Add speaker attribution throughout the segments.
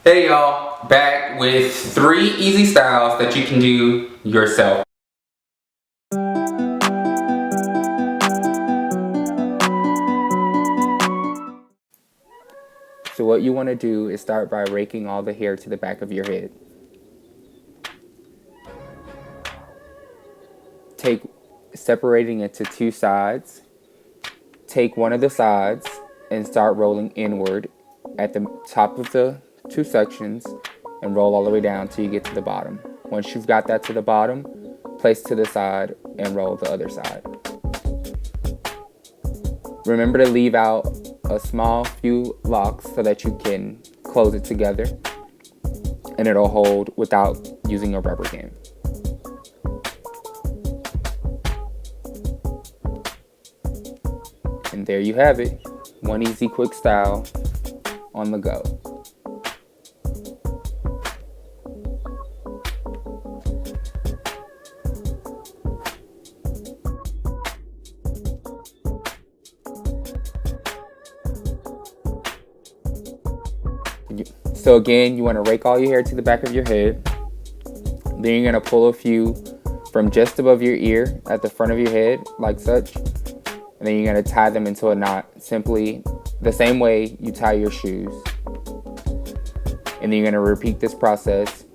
Speaker 1: Hey y'all, back with 3 easy styles that you can do yourself. So what you want to do is start by raking all the hair to the back of your head. Separating it to 2 sides. Take one of the sides and start rolling inward at the top of the 2 sections and roll all the way down till you get to the bottom. Once you've got that to the bottom, place to the side and roll the other side. Remember to leave out a small few locks so that you can close it together and it'll hold without using a rubber band. And there you have it, one easy quick style on the go. So again, you want to rake all your hair to the back of your head. Then you're going to pull a few from just above your ear at the front of your head, like such. And then you're going to tie them into a knot, simply the same way you tie your shoes. And then you're going to repeat this process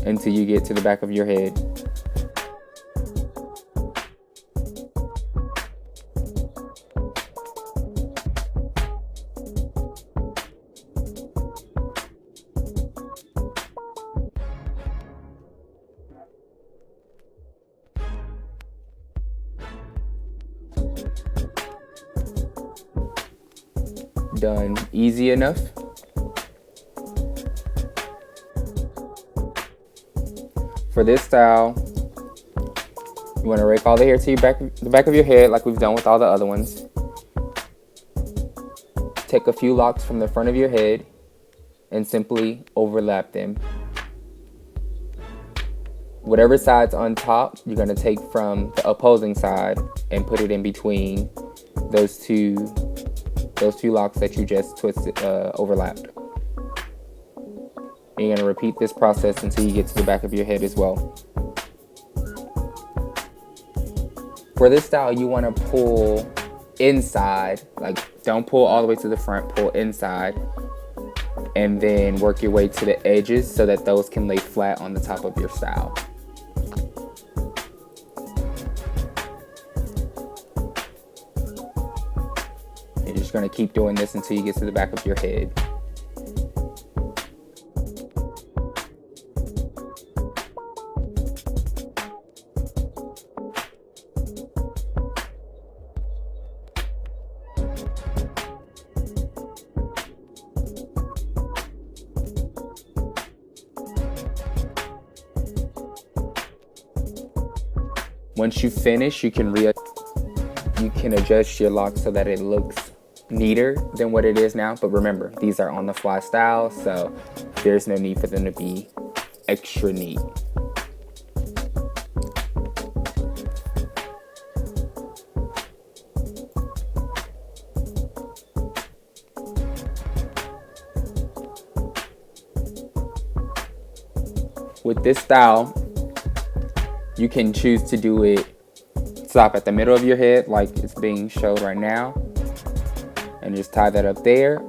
Speaker 1: until you get to the back of your head. Done easy enough. For this style, you want to rake all the hair to the back of your head like we've done with all the other ones. Take a few locks from the front of your head and simply overlap them. Whatever side's on top, you're going to take from the opposing side and put it in between those two locks that you just overlapped. And you're going to repeat this process until you get to the back of your head as well. For this style, you want to pull inside, like don't pull all the way to the front, pull inside, and then work your way to the edges so that those can lay flat on the top of your style. You're just going to keep doing this until you get to the back of your head. Once you finish, you can adjust your locks so that it looks neater than what it is now. But remember, these are on the fly styles, so there's no need for them to be extra neat. With this style, you can choose to do it stop at the middle of your head like it's being showed right now and just tie that up there.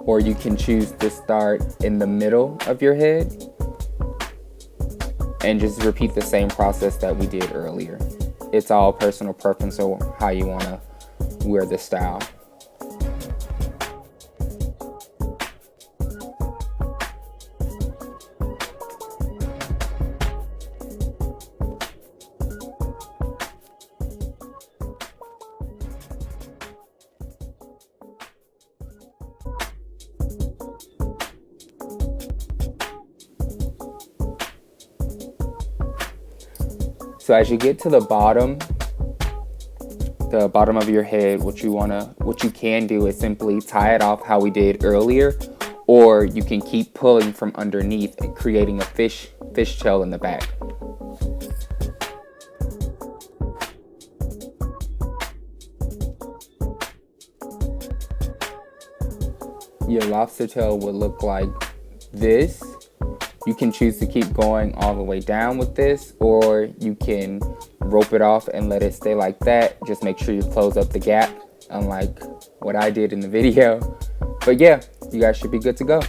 Speaker 1: Or you can choose to start in the middle of your head and just repeat the same process that we did earlier. It's all personal preference on how you want to wear this style. So as you get to the bottom of your head, what you can do is simply tie it off how we did earlier, or you can keep pulling from underneath and creating a fishtail in the back. Your lobster tail would look like this. You can choose to keep going all the way down with this, or you can rope it off and let it stay like that. Just make sure you close up the gap, unlike what I did in the video. But yeah, you guys should be good to go.